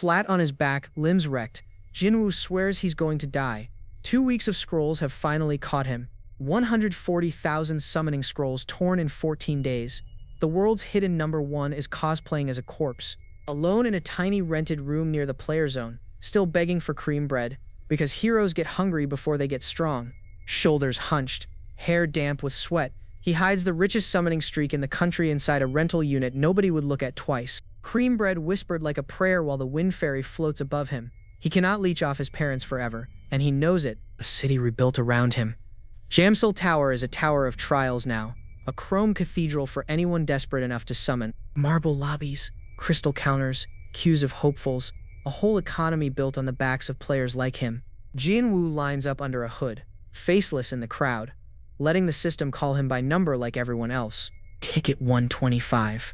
Flat on his back, limbs wrecked, Jinwoo swears he's going to die. 2 weeks of scrolls have finally caught him. 140,000 summoning scrolls torn in 14 days. The world's hidden number 1 is cosplaying as a corpse, alone in a tiny rented room near the player zone, still begging for cream bread, because heroes get hungry before they get strong. Shoulders hunched, hair damp with sweat, he hides the richest summoning streak in the country inside a rental unit nobody would look at twice. Cream bread whispered like a prayer while the wind fairy floats above him. He cannot leech off his parents forever, and he knows it. A city rebuilt around him. Manhwa Tower is a tower of trials now, a chrome cathedral for anyone desperate enough to summon. Marble lobbies, crystal counters, queues of hopefuls, a whole economy built on the backs of players like him. Jinwoo lines up under a hood, faceless in the crowd, letting the system call him by number like everyone else. Ticket 125.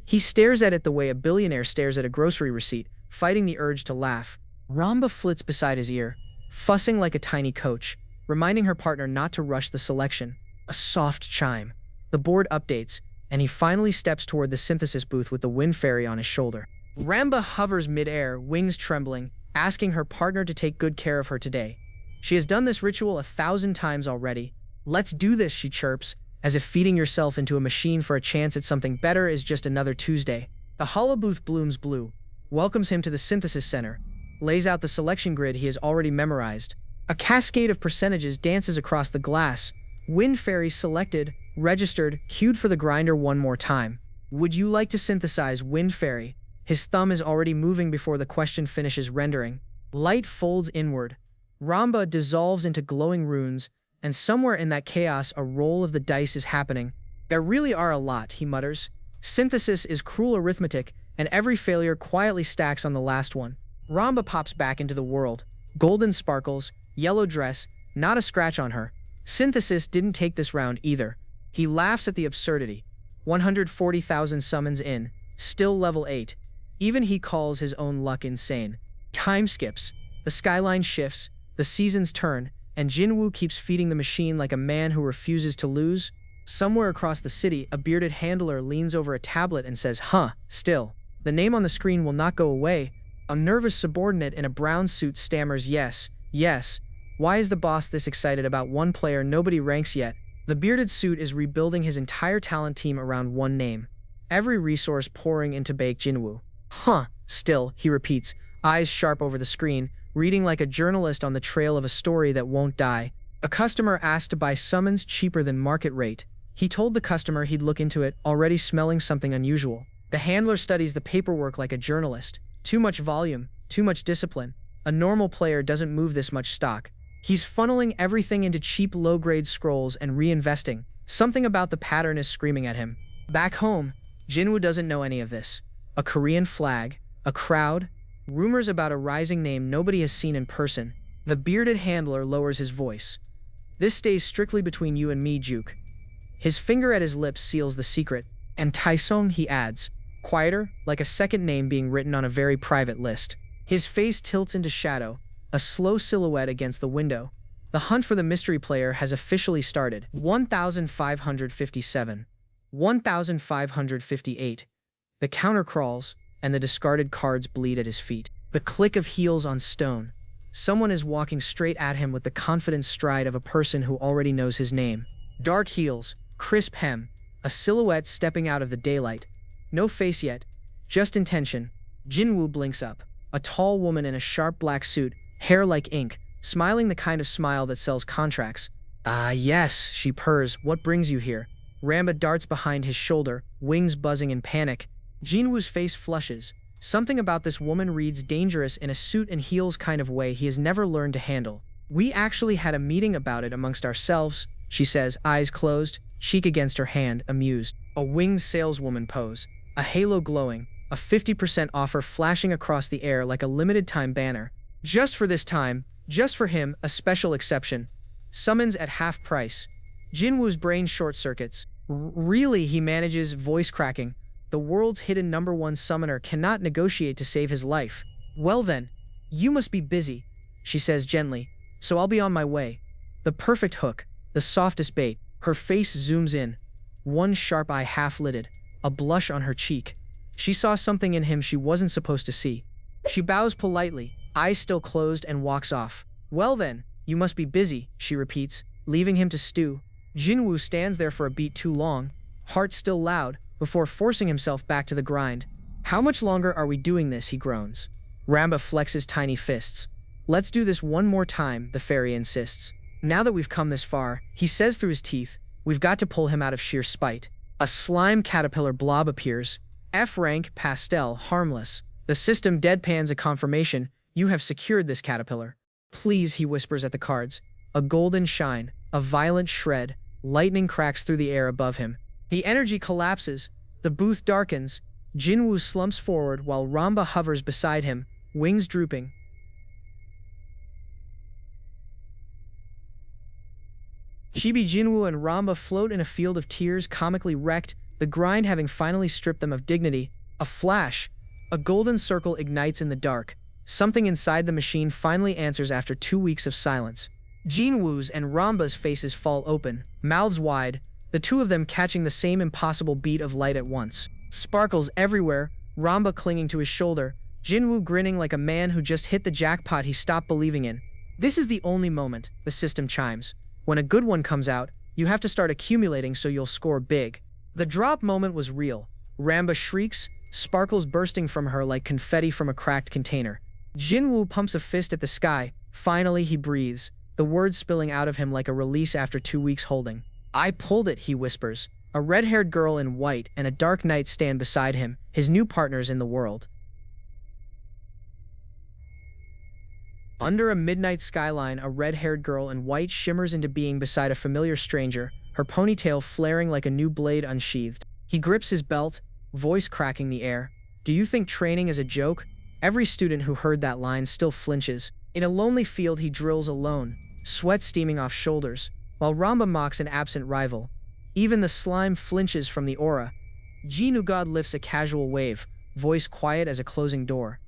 He stares at it the way a billionaire stares at a grocery receipt, fighting the urge to laugh. Ramba flits beside his ear, fussing like a tiny coach, reminding her partner not to rush the selection. A soft chime. The board updates, and he finally steps toward the synthesis booth with the wind fairy on his shoulder. Ramba hovers mid-air, wings trembling, asking her partner to take good care of her today. She has done this ritual 1,000 times already. Let's do this, she chirps, as if feeding yourself into a machine for a chance at something better is just another Tuesday. The hollow booth blooms blue, welcomes him to the synthesis center, lays out the selection grid he has already memorized. A cascade of percentages dances across the glass. Wind fairy selected, registered, queued for the grinder one more time. Would you like to synthesize Wind Fairy? His thumb is already moving before the question finishes rendering. Light folds inward. Ramba dissolves into glowing runes, and somewhere in that chaos a roll of the dice is happening. There really are a lot, he mutters. Synthesis is cruel arithmetic, and every failure quietly stacks on the last one. Ramba pops back into the world. Golden sparkles, yellow dress, not a scratch on her. Synthesis didn't take this round either. He laughs at the absurdity. 140,000 summons in, still level 8. Even he calls his own luck insane. Time skips. The skyline shifts, the seasons turn, and Jinwoo keeps feeding the machine like a man who refuses to lose. Somewhere across the city, a bearded handler leans over a tablet and says, still. The name on the screen will not go away. A nervous subordinate in a brown suit stammers, yes. Why is the boss this excited about one player nobody ranks yet? The bearded suit is rebuilding his entire talent team around one name. Every resource pouring into bake Jinwoo. Still, he repeats, eyes sharp over the screen, reading like a journalist on the trail of a story that won't die. A customer asked to buy summons cheaper than market rate. He told the customer he'd look into it, already smelling something unusual. The handler studies the paperwork like a journalist. Too much volume, too much discipline. A normal player doesn't move this much stock. He's funneling everything into cheap low-grade scrolls and reinvesting. Something about the pattern is screaming at him. Back home, Jinwoo doesn't know any of this. A Korean flag, a crowd, rumors about a rising name nobody has seen in person. The bearded handler lowers his voice. This stays strictly between you and me, Juke. His finger at his lips seals the secret. And Taesong, he adds, quieter, like a second name being written on a very private list. His face tilts into shadow, a slow silhouette against the window. The hunt for the mystery player has officially started. 1,557. 1,558. The counter crawls, and the discarded cards bleed at his feet. The click of heels on stone. Someone is walking straight at him with the confident stride of a person who already knows his name. Dark heels, crisp hem, a silhouette stepping out of the daylight. No face yet, just intention. Jinwoo blinks up. A tall woman in a sharp black suit, hair like ink, smiling the kind of smile that sells contracts. Yes, she purrs. What brings you here? Ramba darts behind his shoulder, wings buzzing in panic. Jinwoo's face flushes. Something about this woman reads dangerous in a suit and heels kind of way he has never learned to handle. We actually had a meeting about it amongst ourselves, she says, eyes closed, cheek against her hand, amused. A winged saleswoman pose, a halo glowing, a 50% offer flashing across the air like a limited-time banner. Just for this time, just for him, a special exception. Summons at half price. Jinwoo's brain short-circuits. Really, he manages, voice cracking. The world's hidden #1 summoner cannot negotiate to save his life. Well then, you must be busy, she says gently, so I'll be on my way. The perfect hook, the softest bait. Her face zooms in. One sharp eye half-lidded, a blush on her cheek. She saw something in him she wasn't supposed to see. She bows politely, eyes still closed, and walks off. Well then, you must be busy, she repeats, leaving him to stew. Jinwoo stands there for a beat too long, heart still loud, before forcing himself back to the grind. How much longer are we doing this, he groans. Ramba flexes tiny fists. Let's do this one more time, the fairy insists. Now that we've come this far, he says through his teeth, we've got to pull him out of sheer spite. A slime caterpillar blob appears. F-rank, pastel, harmless. The system deadpans a confirmation. You have secured this caterpillar. Please, he whispers at the cards. A golden shine, a violent shred. Lightning cracks through the air above him. The energy collapses. The booth darkens. Jinwoo slumps forward while Ramba hovers beside him, wings drooping. Chibi, Jinwoo, and Ramba float in a field of tears, comically wrecked, the grind having finally stripped them of dignity. A flash. A golden circle ignites in the dark. Something inside the machine finally answers after 2 weeks of silence. Jinwoo's and Ramba's faces fall open, mouths wide, the two of them catching the same impossible beat of light at once. Sparkles everywhere, Ramba clinging to his shoulder, Jinwoo grinning like a man who just hit the jackpot he stopped believing in. This is the only moment, the system chimes. When a good one comes out, you have to start accumulating so you'll score big. The drop moment was real. Ramba shrieks, sparkles bursting from her like confetti from a cracked container. Jinwoo pumps a fist at the sky. Finally, he breathes, the words spilling out of him like a release after 2 weeks holding. I pulled it, he whispers. A red-haired girl in white and a dark knight stand beside him, his new partners in the world. Under a midnight skyline, a red-haired girl in white shimmers into being beside a familiar stranger, her ponytail flaring like a new blade unsheathed. He grips his belt, voice cracking the air. Do you think training is a joke? Every student who heard that line still flinches. In a lonely field he drills alone, sweat steaming off shoulders, while Ramba mocks an absent rival. Even the slime flinches from the aura. Jinugod lifts a casual wave, voice quiet as a closing door.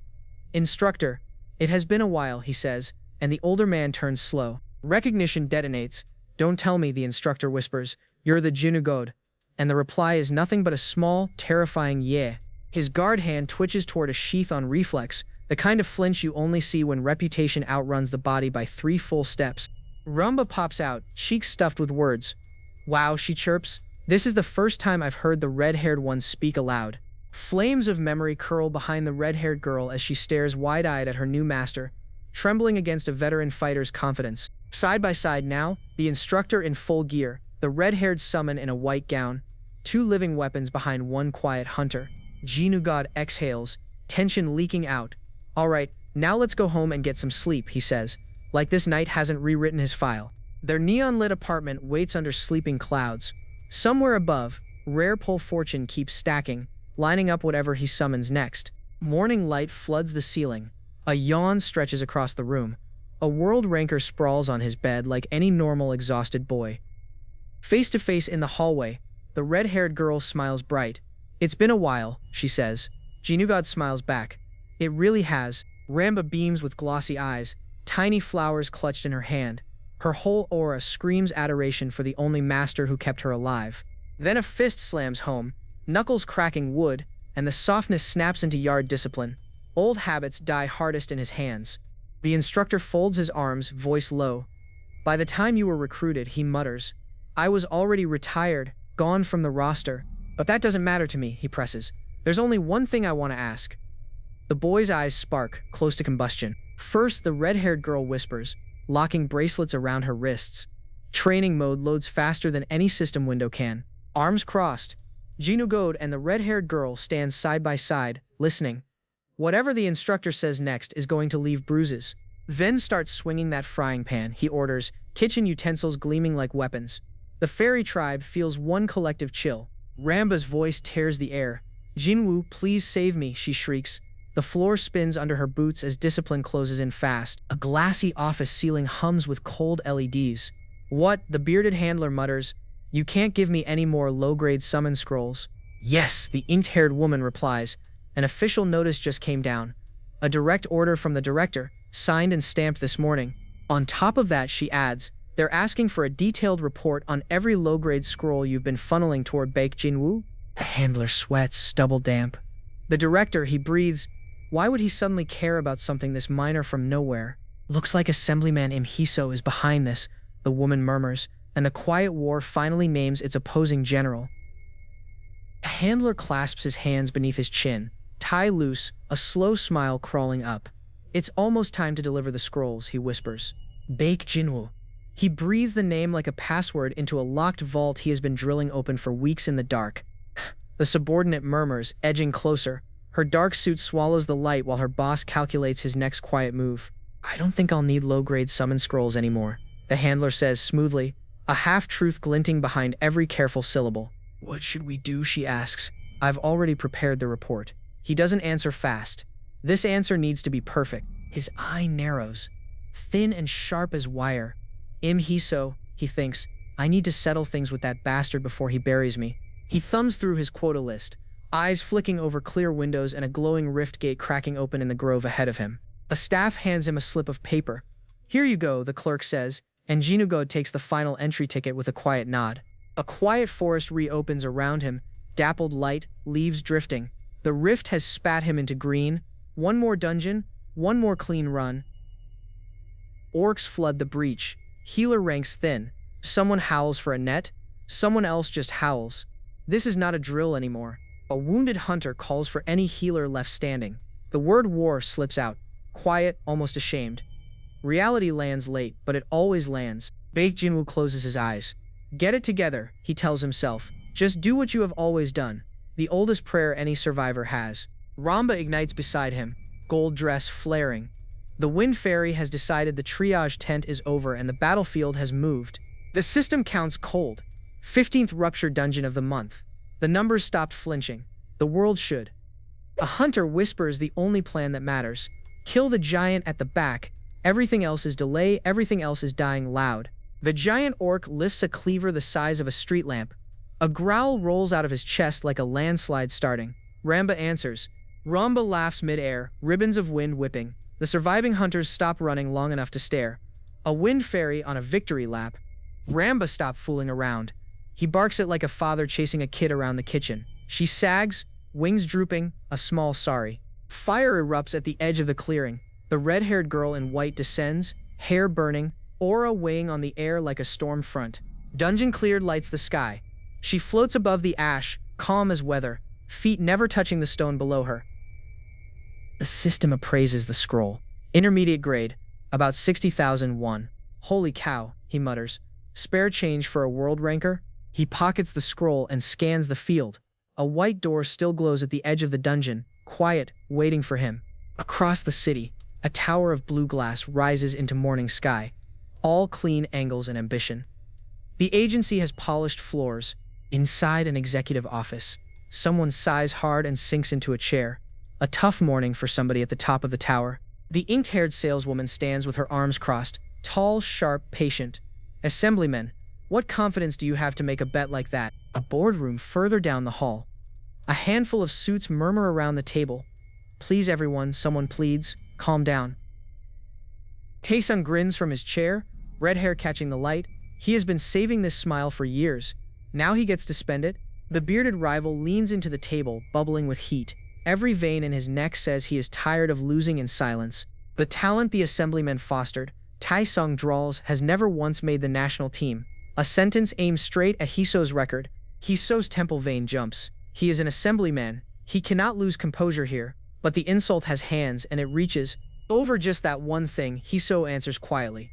Instructor, it has been a while, he says, and the older man turns slow. Recognition detonates. Don't tell me, the instructor whispers. You're the Jinugod. And the reply is nothing but a small, terrifying yeah. His guard hand twitches toward a sheath on reflex, the kind of flinch you only see when reputation outruns the body by 3 full steps. Ramba pops out, cheeks stuffed with words. Wow, she chirps. This is the first time I've heard the red-haired one speak aloud. Flames of memory curl behind the red-haired girl as she stares wide-eyed at her new master, trembling against a veteran fighter's confidence. Side by side now, the instructor in full gear, the red-haired summon in a white gown, 2 living weapons behind one quiet hunter. Jinugod exhales, tension leaking out. All right, now let's go home and get some sleep, he says, like this night hasn't rewritten his file. Their neon-lit apartment waits under sleeping clouds. Somewhere above, rare pull fortune keeps stacking, lining up whatever he summons next. Morning light floods the ceiling. A yawn stretches across the room. A world ranker sprawls on his bed like any normal exhausted boy. Face to face in the hallway, the red-haired girl smiles bright. It's been a while, she says. Jinugod smiles back. It really has. Ramba beams with glossy eyes, tiny flowers clutched in her hand. Her whole aura screams adoration for the only master who kept her alive. Then a fist slams home, knuckles cracking wood, and the softness snaps into yard discipline. Old habits die hardest in his hands. The instructor folds his arms, voice low. By the time you were recruited, he mutters. I was already retired, gone from the roster. But that doesn't matter to me, he presses. There's only one thing I want to ask. The boy's eyes spark, close to combustion. First, the red-haired girl whispers, locking bracelets around her wrists. Training mode loads faster than any system window can. Arms crossed. Jinugod and the red-haired girl stand side by side, listening. Whatever the instructor says next is going to leave bruises. Then starts swinging that frying pan, he orders, kitchen utensils gleaming like weapons. The fairy tribe feels one collective chill. Ramba's voice tears the air. Jinwoo, please save me, she shrieks. The floor spins under her boots as discipline closes in fast. A glassy office ceiling hums with cold LEDs. What? The bearded handler mutters. You can't give me any more low-grade summon scrolls. Yes, the inked-haired woman replies. An official notice just came down. A direct order from the director, signed and stamped this morning. On top of that, she adds, they're asking for a detailed report on every low-grade scroll you've been funneling toward Baek Jinwoo. The handler sweats, stubble damp. The director, he breathes, Why would he suddenly care about something this minor from nowhere? Looks like Assemblyman Im Hiso is behind this, the woman murmurs, and the quiet war finally names its opposing general. The handler clasps his hands beneath his chin, tie loose, a slow smile crawling up. It's almost time to deliver the scrolls, he whispers. Bake Jinwoo. He breathes the name like a password into a locked vault he has been drilling open for weeks in the dark. The subordinate murmurs, edging closer. Her dark suit swallows the light while her boss calculates his next quiet move. I don't think I'll need low-grade summon scrolls anymore, the handler says smoothly, a half-truth glinting behind every careful syllable. What should we do, she asks. I've already prepared the report. He doesn't answer fast. This answer needs to be perfect. His eye narrows, thin and sharp as wire. Im Hiso, he thinks, I need to settle things with that bastard before he buries me. He thumbs through his quota list, eyes flicking over clear windows and a glowing rift gate cracking open in the grove ahead of him. A staff hands him a slip of paper. Here you go, the clerk says, and Jinugod takes the final entry ticket with a quiet nod. A quiet forest reopens around him, dappled light, leaves drifting. The rift has spat him into green. One more dungeon, one more clean run. Orcs flood the breach. Healer ranks thin. Someone howls for a net. Someone else just howls. This is not a drill anymore. A wounded hunter calls for any healer left standing. The word war slips out. Quiet, almost ashamed. Reality lands late, but it always lands. Baek Jinwoo closes his eyes. Get it together, he tells himself. Just do what you have always done. The oldest prayer any survivor has. Ramba ignites beside him, gold dress flaring. The Wind Fairy has decided the triage tent is over and the battlefield has moved. The system counts cold. 15th rupture dungeon of the month. The numbers stopped flinching. The world should. A hunter whispers the only plan that matters. Kill the giant at the back. Everything else is delay, everything else is dying loud. The giant orc lifts a cleaver the size of a street lamp. A growl rolls out of his chest like a landslide starting. Ramba answers. Ramba laughs mid-air, ribbons of wind whipping. The surviving hunters stop running long enough to stare. A wind fairy on a victory lap. Ramba stopped fooling around. He barks it like a father chasing a kid around the kitchen. She sags, wings drooping, a small sorry. Fire erupts at the edge of the clearing. The red-haired girl in white descends, hair burning, aura weighing on the air like a storm front. Dungeon cleared lights the sky. She floats above the ash, calm as weather, feet never touching the stone below her. The system appraises the scroll. Intermediate grade, about 60,000 won. Holy cow, he mutters. Spare change for a world ranker? He pockets the scroll and scans the field. A white door still glows at the edge of the dungeon, quiet, waiting for him. Across the city, a tower of blue glass rises into morning sky. All clean angles and ambition. The agency has polished floors. Inside an executive office, someone sighs hard and sinks into a chair. A tough morning for somebody at the top of the tower. The inked-haired saleswoman stands with her arms crossed, tall, sharp, patient. Assemblyman, what confidence do you have to make a bet like that? A boardroom further down the hall. A handful of suits murmur around the table. Please everyone, someone pleads. Calm down. Taesung grins from his chair, red hair catching the light. He has been saving this smile for years. Now he gets to spend it. The bearded rival leans into the table, bubbling with heat. Every vein in his neck says he is tired of losing in silence. The talent the assemblyman fostered, Taesung drawls, has never once made the national team. A sentence aimed straight at Hiso's record. Hiso's temple vein jumps. He is an assemblyman. He cannot lose composure here. But the insult has hands and it reaches. Over just that one thing, Hiso answers quietly.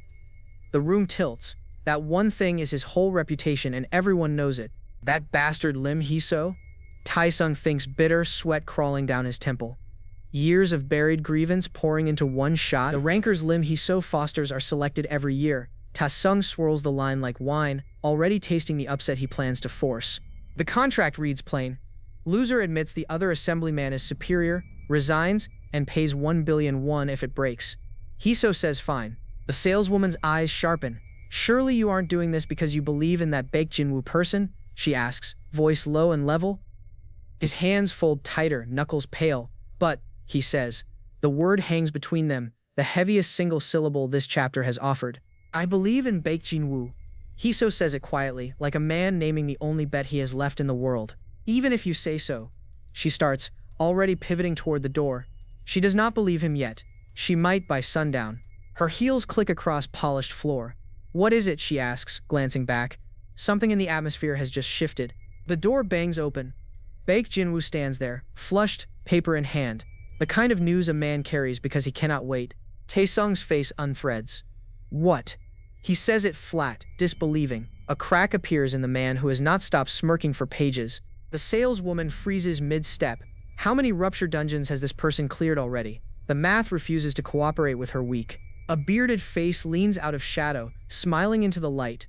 The room tilts. That one thing is his whole reputation and everyone knows it. That bastard Lim Hiso? Taesung thinks, bitter sweat crawling down his temple. Years of buried grievance pouring into one shot. The rankers Lim Hiso fosters are selected every year. Taesung swirls the line like wine, already tasting the upset he plans to force. The contract reads plain. Loser admits the other assemblyman is superior, resigns, and pays 1 billion won if it breaks. Hiso says fine. The saleswoman's eyes sharpen. Surely you aren't doing this because you believe in that Baek Jinwoo person? She asks, voice low and level. His hands fold tighter, knuckles pale. But, he says, the word hangs between them, the heaviest single syllable this chapter has offered. I believe in Baek Jinwoo. Hiso says it quietly, like a man naming the only bet he has left in the world. Even if you say so. She starts, already pivoting toward the door. She does not believe him yet. She might by sundown. Her heels click across polished floor. What is it, she asks, glancing back. Something in the atmosphere has just shifted. The door bangs open. Baek Jinwoo stands there, flushed, paper in hand. The kind of news a man carries because he cannot wait. Taesung's face unthreads. What? He says it flat, disbelieving. A crack appears in the man who has not stopped smirking for pages. The saleswoman freezes mid-step. How many rupture dungeons has this person cleared already? The math refuses to cooperate with her weak. A bearded face leans out of shadow, smiling into the light.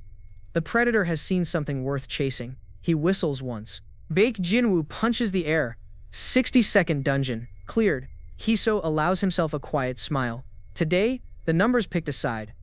The predator has seen something worth chasing. He whistles once. Baek Jinwoo punches the air. 60-second dungeon. Cleared. Hiso allows himself a quiet smile. Today, the numbers picked a side.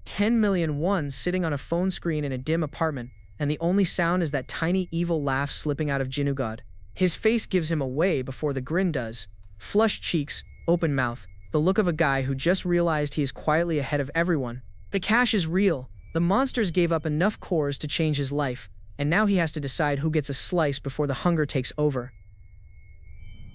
10 million won sitting on a phone screen in a dim apartment, and the only sound is that tiny evil laugh slipping out of Jinugod. His face gives him away before the grin does. Flushed cheeks, open mouth, the look of a guy who just realized he is quietly ahead of everyone. The cash is real. The monsters gave up enough cores to change his life, and now he has to decide who gets a slice before the hunger takes over.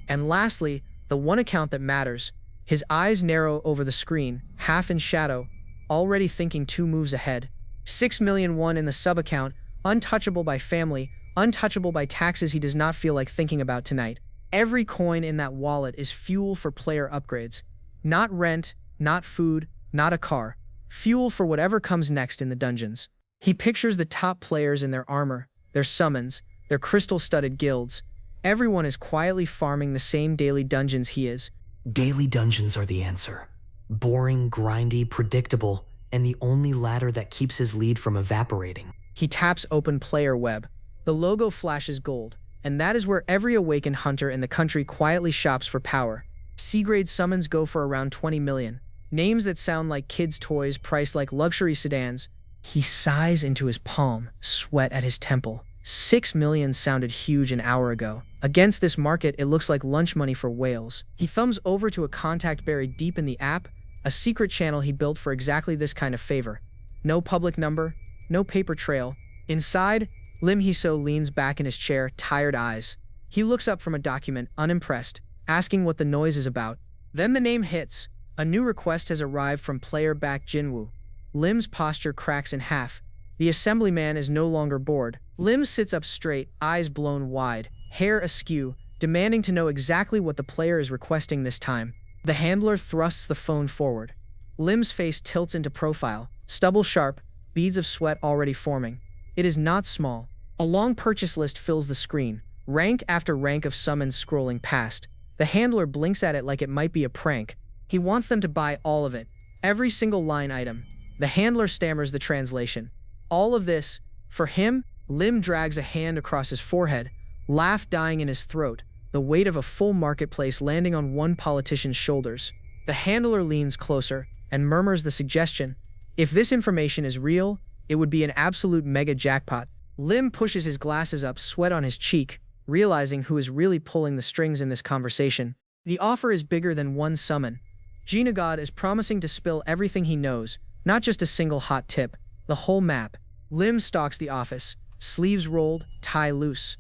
And lastly, the one account that matters. His eyes narrow over the screen, half in shadow, already thinking 2 moves ahead. 6 million won in the sub-account, untouchable by family, untouchable by taxes he does not feel like thinking about tonight. Every coin in that wallet is fuel for player upgrades. Not rent, not food, not a car. Fuel for whatever comes next in the dungeons. He pictures the top players in their armor, their summons, their crystal-studded guilds. Everyone is quietly farming the same daily dungeons he is. Daily dungeons are the answer. Boring, grindy, predictable, and the only ladder that keeps his lead from evaporating. He taps open player web. The logo flashes gold, and that is where every awakened hunter in the country quietly shops for power. C-grade summons go for around 20 million. Names that sound like kids' toys priced like luxury sedans. He sighs into his palm, sweat at his temple. 6 million sounded huge an hour ago. Against this market, it looks like lunch money for whales. He thumbs over to a contact buried deep in the app, a secret channel he built for exactly this kind of favor. No public number, no paper trail. Inside, Lim Hiso leans back in his chair, tired eyes. He looks up from a document, unimpressed, asking what the noise is about. Then the name hits. A new request has arrived from player Baek Jinwoo. Lim's posture cracks in half. The assemblyman is no longer bored. Lim sits up straight, eyes blown wide, hair askew, demanding to know exactly what the player is requesting this time. The handler thrusts the phone forward. Lim's face tilts into profile, stubble sharp, beads of sweat already forming. It is not small. A long purchase list fills the screen, rank after rank of summons scrolling past. The handler blinks at it like it might be a prank. He wants them to buy all of it, every single line item. The handler stammers the translation. All of this, for him. Lim drags a hand across his forehead, laugh dying in his throat, the weight of a full marketplace landing on one politician's shoulders. The handler leans closer and murmurs the suggestion. If this information is real, it would be an absolute mega jackpot. Lim pushes his glasses up, sweat on his cheek, realizing who is really pulling the strings in this conversation. The offer is bigger than one summon. Jinugod is promising to spill everything he knows, not just a single hot tip, the whole map. Lim stalks the office, sleeves rolled, tie loose.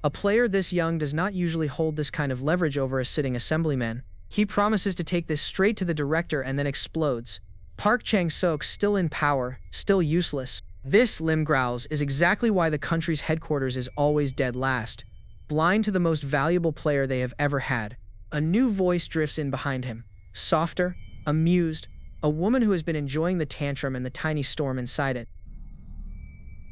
A player this young does not usually hold this kind of leverage over a sitting assemblyman. He promises to take this straight to the director and then explodes. Park Chang-sok still in power, still useless. This, Lim growls, is exactly why the country's headquarters is always dead last. Blind to the most valuable player they have ever had. A new voice drifts in behind him. Softer, amused, a woman who has been enjoying the tantrum and the tiny storm inside it.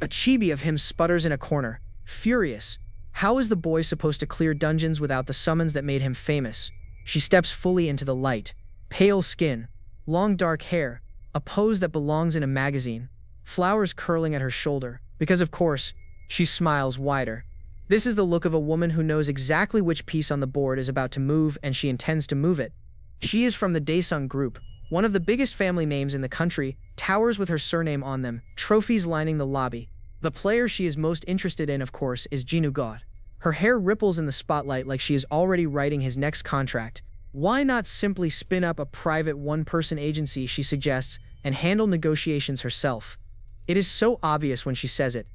A chibi of him sputters in a corner, furious. How is the boy supposed to clear dungeons without the summons that made him famous? She steps fully into the light. Pale skin, long dark hair, a pose that belongs in a magazine. Flowers curling at her shoulder, because of course, she smiles wider. This is the look of a woman who knows exactly which piece on the board is about to move and she intends to move it. She is from the Daesung group, one of the biggest family names in the country, towers with her surname on them, trophies lining the lobby. The player she is most interested in, of course, is Jinugod. Her hair ripples in the spotlight like she is already writing his next contract. Why not simply spin up a private one-person agency, she suggests, and handle negotiations herself? It is so obvious when she says it.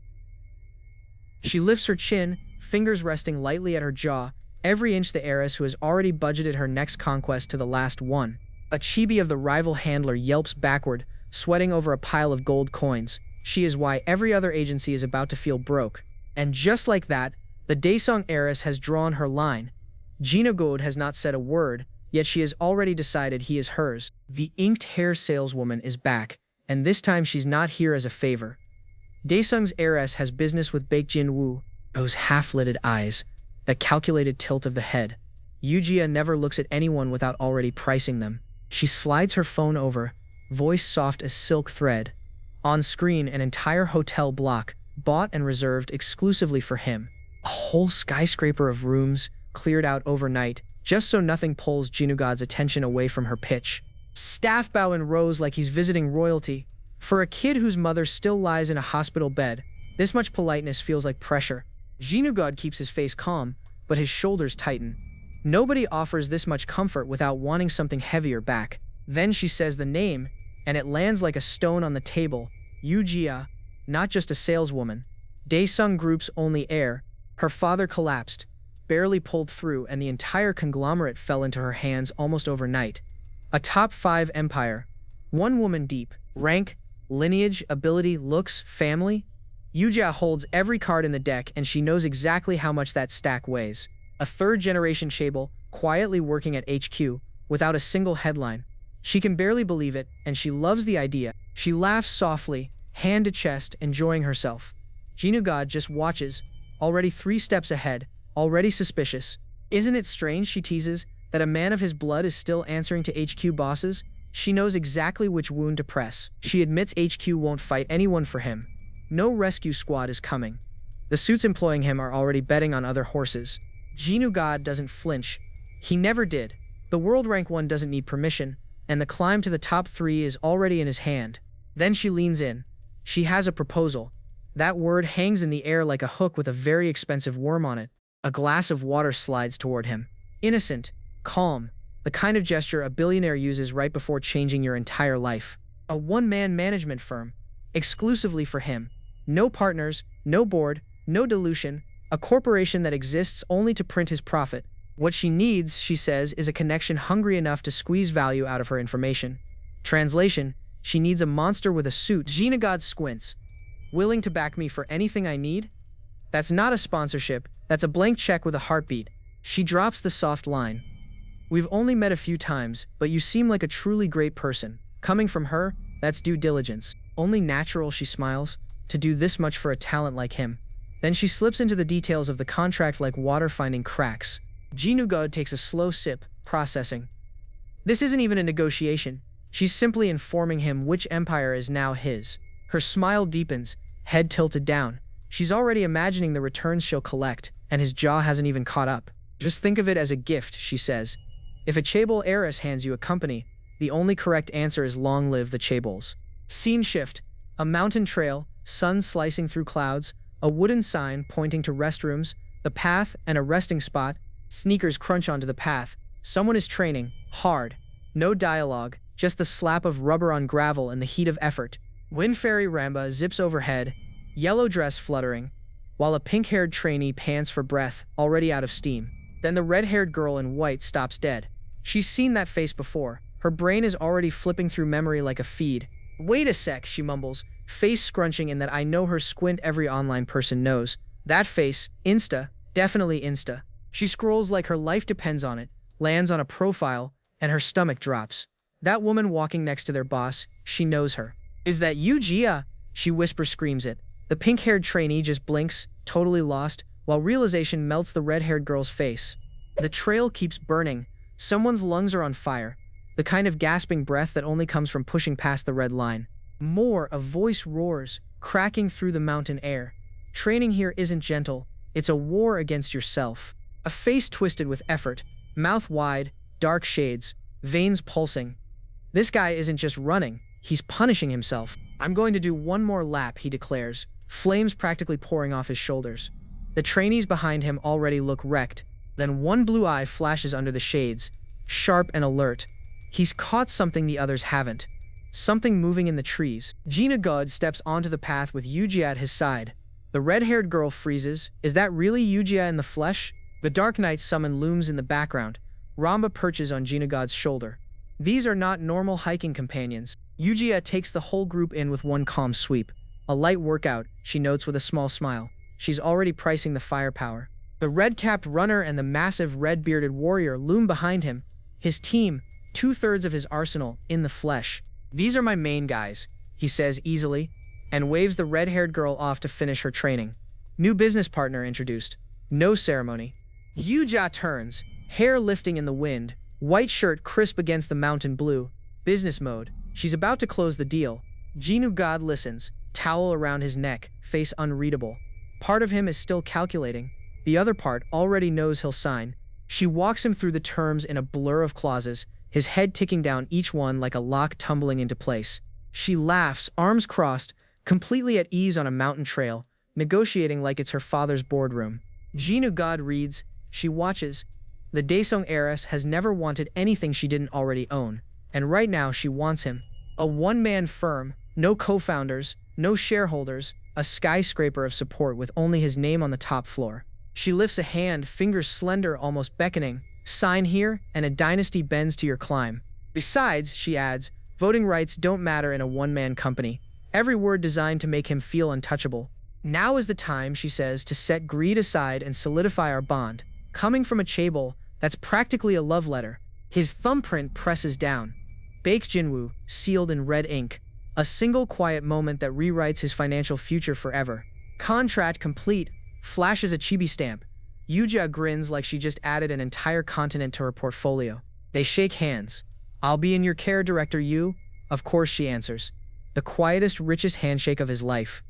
She lifts her chin, fingers resting lightly at her jaw. every inch the heiress who has already budgeted her next conquest to the last one. A chibi of the rival handler yelps backward, sweating over a pile of gold coins. She is why every other agency is about to feel broke. And just like that, the Daesung heiress has drawn her line. Jinugod has not said a word, yet she has already decided he is hers. The inked hair saleswoman is back, and this time she's not here as a favor. Daesung's heiress has business with Baek Jinwoo. Those half-lidded eyes, that calculated tilt of the head. Yujia never looks at anyone without already pricing them. She slides her phone over, voice soft as silk thread. On screen, an entire hotel block, bought and reserved exclusively for him. A whole skyscraper of rooms, cleared out overnight, just so nothing pulls Jinugod's attention away from her pitch. Staff bow in rows like he's visiting royalty. For a kid whose mother still lies in a hospital bed, this much politeness feels like pressure. Jinugod keeps his face calm, but his shoulders tighten. Nobody offers this much comfort without wanting something heavier back. Then she says the name, and it lands like a stone on the table. Yujia, not just a saleswoman. Daesung Group's only heir. Her father collapsed, barely pulled through, and the entire conglomerate fell into her hands almost overnight. A top 5 empire. One woman deep. Rank, lineage, ability, looks, family. Yujia holds every card in the deck, and she knows exactly how much that stack weighs. A third-generation Chaebol, quietly working at HQ, without a single headline. She can barely believe it, and she loves the idea. She laughs softly, hand to chest, enjoying herself. Jinugod just watches, already 3 steps ahead, already suspicious. Isn't it strange, she teases, that a man of his blood is still answering to HQ bosses? She knows exactly which wound to press. She admits HQ won't fight anyone for him. No rescue squad is coming. The suits employing him are already betting on other horses. Jinugod doesn't flinch. He never did. The world rank 1 doesn't need permission, and the climb to the top 3 is already in his hand. Then she leans in. She has a proposal. That word hangs in the air like a hook with a very expensive worm on it. A glass of water slides toward him. Innocent, calm, the kind of gesture a billionaire uses right before changing your entire life. A one-man management firm, exclusively for him. No partners, no board, no dilution, a corporation that exists only to print his profit. What she needs, she says, is a connection hungry enough to squeeze value out of her information. Translation, she needs a monster with a suit. Jinugod squints. Willing to back me for anything I need? That's not a sponsorship, that's a blank check with a heartbeat. She drops the soft line. We've only met a few times, but you seem like a truly great person. Coming from her, that's due diligence. Only natural, she smiles, to do this much for a talent like him. Then she slips into the details of the contract like water finding cracks. Jinugod takes a slow sip, processing. This isn't even a negotiation. She's simply informing him which empire is now his. Her smile deepens, head tilted down. She's already imagining the returns she'll collect, and his jaw hasn't even caught up. Just think of it as a gift, she says. If a Chaebol heiress hands you a company, the only correct answer is long live the Chaebols. Scene shift. A mountain trail, sun slicing through clouds, a wooden sign pointing to restrooms, the path, and a resting spot. Sneakers crunch onto the path. Someone is training, hard. No dialogue, just the slap of rubber on gravel and the heat of effort. Wind Fairy Ramba zips overhead, yellow dress fluttering, while a pink-haired trainee pants for breath, already out of steam. Then the red-haired girl in white stops dead. She's seen that face before. Her brain is already flipping through memory like a feed. Wait a sec, she mumbles, face scrunching in that I know her squint every online person knows. That face, Insta, definitely Insta. She scrolls like her life depends on it, lands on a profile, and her stomach drops. That woman walking next to their boss, she knows her. Is that you, Gia? She screams it. The pink-haired trainee just blinks, totally lost, while realization melts the red-haired girl's face. The trail keeps burning. Someone's lungs are on fire. The kind of gasping breath that only comes from pushing past the red line. More, a voice roars, cracking through the mountain air. Training here isn't gentle. It's a war against yourself. A face twisted with effort, mouth wide, dark shades, veins pulsing. This guy isn't just running, he's punishing himself. I'm going to do one more lap, he declares, flames practically pouring off his shoulders. The trainees behind him already look wrecked. Then one blue eye flashes under the shades, sharp and alert. He's caught something the others haven't. Something moving in the trees. Jinugod steps onto the path with Yujia at his side. The red-haired girl freezes. Is that really Yujia in the flesh? The Dark Knight summon looms in the background. Ramba perches on Jinugod's shoulder. These are not normal hiking companions. Yujiya takes the whole group in with one calm sweep. A light workout, she notes with a small smile. She's already pricing the firepower. The red-capped runner and the massive red-bearded warrior loom behind him. His team, 2/3 of his arsenal, in the flesh. These are my main guys, he says easily, and waves the red-haired girl off to finish her training. New business partner introduced. No ceremony. Yuja turns, hair lifting in the wind, white shirt crisp against the mountain blue. Business mode. She's about to close the deal. Jinugod listens, towel around his neck, face unreadable. Part of him is still calculating. The other part already knows he'll sign. She walks him through the terms in a blur of clauses, his head ticking down each one like a lock tumbling into place. She laughs, arms crossed, completely at ease on a mountain trail, negotiating like it's her father's boardroom. Jinugod reads. She watches. The Daesung heiress has never wanted anything she didn't already own, and right now she wants him. A one-man firm, no co-founders, no shareholders, a skyscraper of support with only his name on the top floor. She lifts a hand, fingers slender, almost beckoning. Sign here, and a dynasty bends to your climb. Besides, she adds, voting rights don't matter in a one-man company. Every word designed to make him feel untouchable. Now is the time, she says, to set greed aside and solidify our bond. Coming from a Chaebol, that's practically a love letter. His thumbprint presses down. Bake Jinwoo, sealed in red ink. A single quiet moment that rewrites his financial future forever. Contract complete. Flashes a chibi stamp. Yuja grins like she just added an entire continent to her portfolio. They shake hands. I'll be in your care, Director Yu. Of course, she answers. The quietest, richest handshake of his life.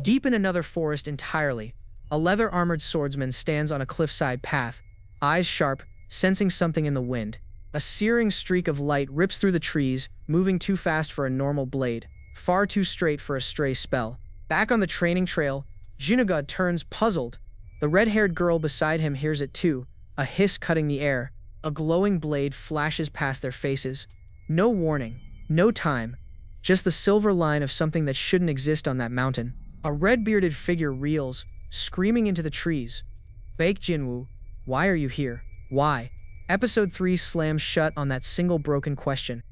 Deep in another forest entirely, a leather-armored swordsman stands on a cliffside path, eyes sharp, sensing something in the wind. A searing streak of light rips through the trees, moving too fast for a normal blade, far too straight for a stray spell. Back on the training trail, Jinugod turns puzzled. The red-haired girl beside him hears it too, a hiss cutting the air. A glowing blade flashes past their faces. No warning, no time, just the silver line of something that shouldn't exist on that mountain. A red-bearded figure reels, screaming into the trees. Bake Jinwoo, why are you here? Why? Episode 3 slams shut on that single broken question.